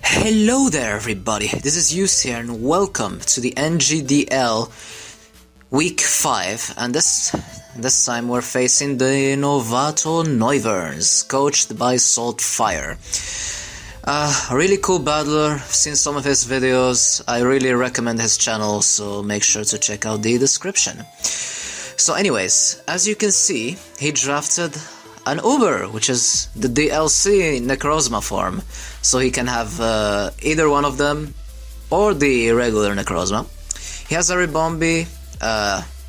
Hello there everybody, this is Yus here and welcome to the NGDL Week 5, and this time we're facing the Novato Noiverns, coached by Soltfire. A really cool battler. I've seen some of his videos. I really recommend his channel, so make sure to check out the description. So anyways, as you can see, he drafted an Uber, which is the DLC Necrozma form, so he can have either one of them or the regular Necrozma. He has a Rebombi,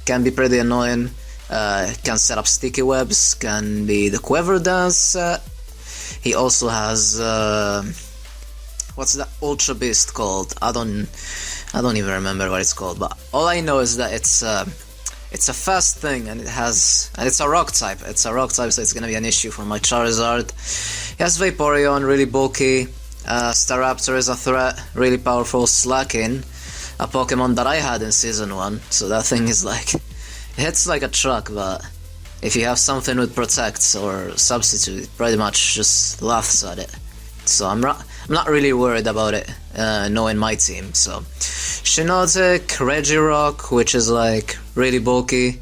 can be pretty annoying, can set up sticky webs, can be the Quiver Dance set. He also has what's that Ultra Beast called? I don't even remember what it's called, but all I know is that it's a fast thing, and it's a rock type. It's a rock type, so it's gonna be an issue for my Charizard. He has Vaporeon, really bulky. Staraptor is a threat, really powerful. Slacking, a Pokemon that I had in Season 1, so that thing is like, it hits like a truck, but if you have something with Protect or Substitute, it pretty much just laughs at it. So I'm not really worried about it, knowing my team. So Shiinotic, Regirock, which is like really bulky,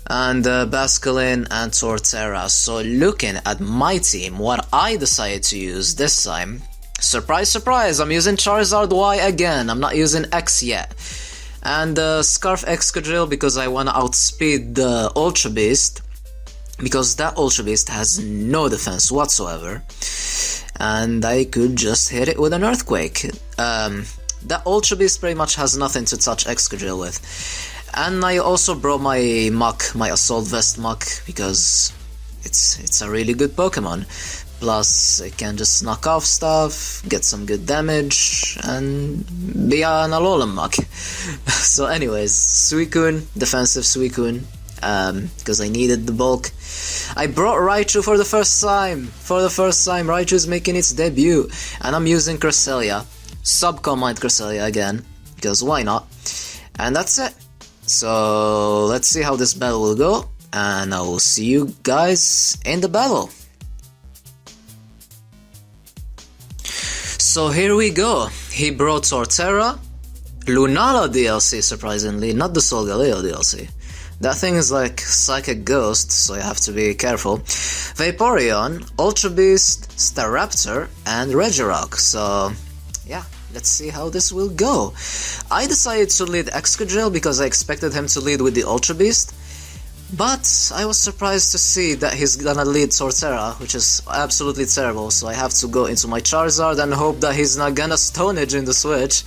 and Basculin and Torterra. So looking at my team, what I decided to use this time, surprise surprise, I'm using Charizard Y again. I'm not using X yet. And Scarf Excadrill because I want to outspeed the Ultra Beast, because that Ultra Beast has no defense whatsoever, and I could just hit it with an Earthquake. That Ultra Beast pretty much has nothing to touch Excadrill with. And I also brought my Muck, my Assault Vest Muck, because it's a really good Pokemon. Plus, it can just knock off stuff, get some good damage, and be an Alolan Muck. So anyways, Suicune, defensive Suicune, because I needed the bulk. I brought Raichu for the first time. Raichu's making its debut, and I'm using Cresselia, Subcombined Cresselia again, because why not? And that's it. So let's see how this battle will go, and I will see you guys in the battle. So here we go. He brought Torterra, Lunala DLC, surprisingly, not the Solgaleo DLC. That thing is like Psychic Ghost, so you have to be careful. Vaporeon, Ultra Beast, Staraptor, and Regirock. So yeah, let's see how this will go. I decided to lead Excadrill because I expected him to lead with the Ultra Beast, but I was surprised to see that he's gonna lead Torterra, which is absolutely terrible, so I have to go into my Charizard and hope that he's not gonna Stone Edge in the switch,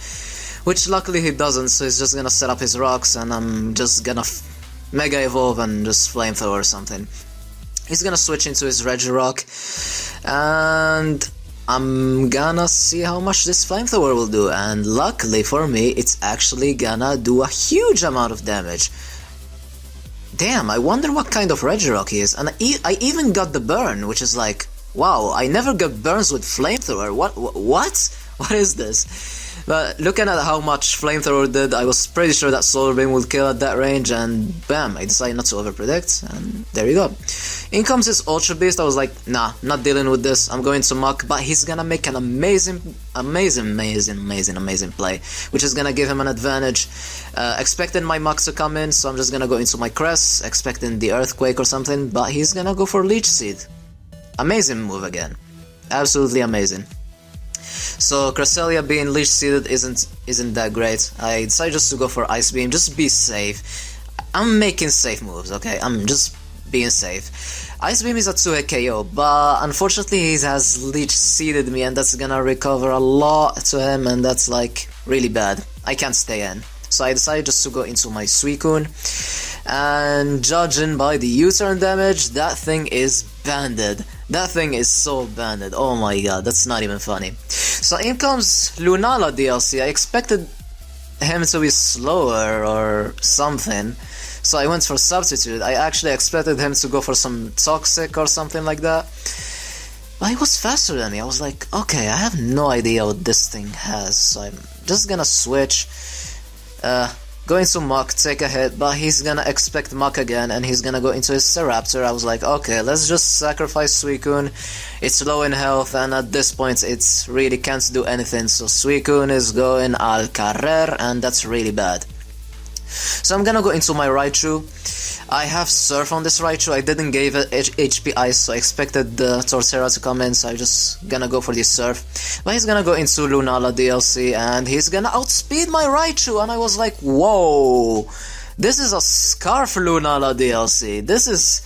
which luckily he doesn't, so he's just gonna set up his rocks and I'm just gonna Mega Evolve and just Flamethrower or something. He's gonna switch into his Regirock, and I'm gonna see how much this Flamethrower will do, and luckily for me, it's actually gonna do a huge amount of damage. Damn, I wonder what kind of Regirock he is, and I even got the burn, which is like, wow, I never got burns with Flamethrower. What is this? But looking at how much Flamethrower did, I was pretty sure that Solar Beam would kill at that range, and bam, I decided not to overpredict, and there you go. In comes his Ultra Beast. I was like, nah, not dealing with this, I'm going to Muck, but he's gonna make an amazing play, which is gonna give him an advantage. Expecting my Muck to come in, so I'm just gonna go into my Cress, expecting the Earthquake or something, but he's gonna go for Leech Seed. Amazing move again. Absolutely amazing. So Cresselia being Leech Seeded isn't that great. I decided just to go for Ice Beam, just be safe. I'm making safe moves, okay? I'm just being safe. Ice Beam is a 2-hit KO, but unfortunately he has Leech Seeded me, and that's gonna recover a lot to him, and that's like really bad. I can't stay in. So I decided just to go into my Suicune, and judging by the U-turn damage, that thing is banded. That thing is so banded, oh my god, that's not even funny. So in comes Lunala DLC. I expected him to be slower or something, so I went for Substitute. I actually expected him to go for some Toxic or something like that, but he was faster than me. I was like, okay, I have no idea what this thing has, so I'm just gonna switch. go into Mach, take a hit, but he's gonna expect Mach again, and he's gonna go into his Seraptor. I was like, okay, let's just sacrifice Suicune. It's low in health, and at this point, it's really can't do anything, so Suicune is going al carrer, and that's really bad. So I'm gonna go into my Raichu. I have Surf on this Raichu. I didn't give it HP Ice, so I expected the Torterra to come in, so I'm just gonna go for the Surf. But he's gonna go into Lunala DLC, and he's gonna outspeed my Raichu, and I was like, whoa! This is a Scarf Lunala DLC. This is...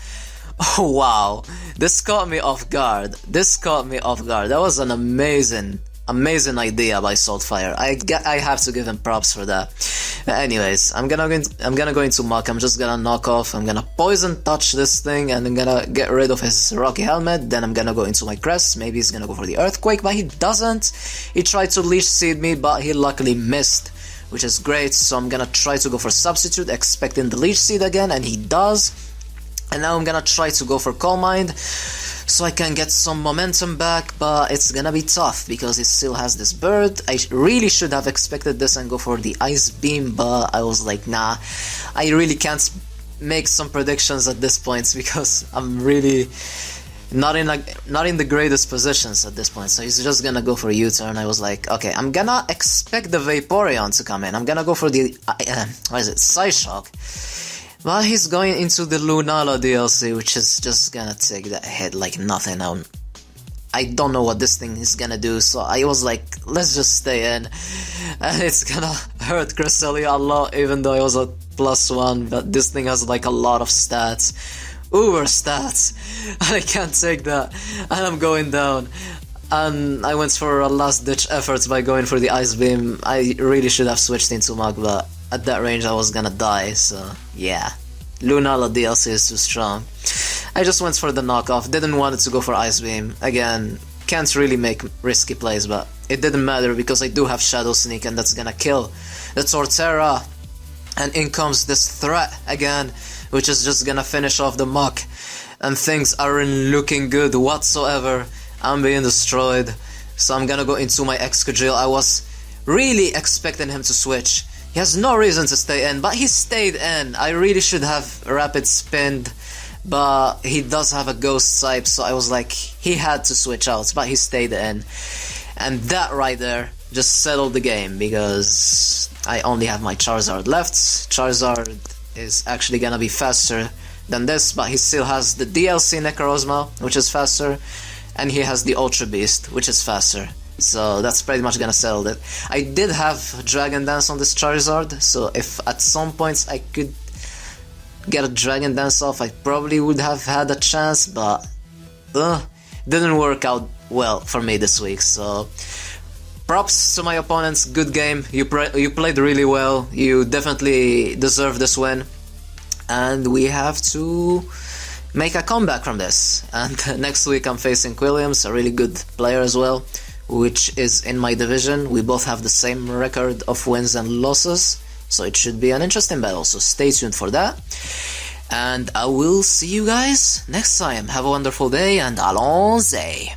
oh wow! This caught me off guard. That was an amazing idea by Soltfire. I have to give him props for that. Anyways, I'm gonna go into Mach. I'm just gonna knock off. I'm gonna Poison Touch this thing, and I'm gonna get rid of his Rocky Helmet. Then I'm gonna go into my Crest. Maybe he's gonna go for the Earthquake, but he doesn't. He tried to Leech Seed me, but he luckily missed, which is great. So I'm gonna try to go for Substitute, expecting the Leech Seed again, and he does. And now I'm gonna try to go for Calm Mind, so I can get some momentum back, but it's gonna be tough because it still has this bird. I really should have expected this and go for the Ice Beam, but I was like, nah, I really can't make some predictions at this point because I'm really not in the greatest positions at this point. So he's just gonna go for a U-turn. I was like, okay, I'm gonna expect the Vaporeon to come in. I'm gonna go for the Psyshock. Well, he's going into the Lunala DLC, which is just gonna take that hit like nothing. I don't know what this thing is gonna do, so I was like, let's just stay in. And it's gonna hurt Cresselia a lot, even though it was a +1, but this thing has like a lot of stats. Uber stats! And I can't take that. And I'm going down. And I went for a last-ditch effort by going for the Ice Beam. I really should have switched into Mach, but at that range I was gonna die, so yeah. Lunala DLC is too strong. I just went for the knockoff, didn't want it to go for Ice Beam. Again, can't really make risky plays, but it didn't matter because I do have Shadow Sneak, and that's gonna kill the Torterra. And in comes this threat again, which is just gonna finish off the Mach. And things aren't looking good whatsoever. I'm being destroyed. So I'm gonna go into my Excadrill. I was really expecting him to switch. He has no reason to stay in, but he stayed in. I really should have Rapid Spinned, but he does have a Ghost type, so I was like, he had to switch out, but he stayed in. And that right there just settled the game, because I only have my Charizard left. Charizard is actually gonna be faster than this, but he still has the DLC Necrozma, which is faster, and he has the Ultra Beast, which is faster. So that's pretty much gonna settle it. I did have Dragon Dance on this Charizard, so if at some points I could get a Dragon Dance off, I probably would have had a chance, but didn't work out well for me this week. So props to my opponents, good game, you played really well, you definitely deserve this win, and we have to make a comeback from this. And next week I'm facing Quilliams, a really good player as well, which is in my division. We both have the same record of wins and losses, so it should be an interesting battle, so stay tuned for that. And I will see you guys next time. Have a wonderful day, and allons-y!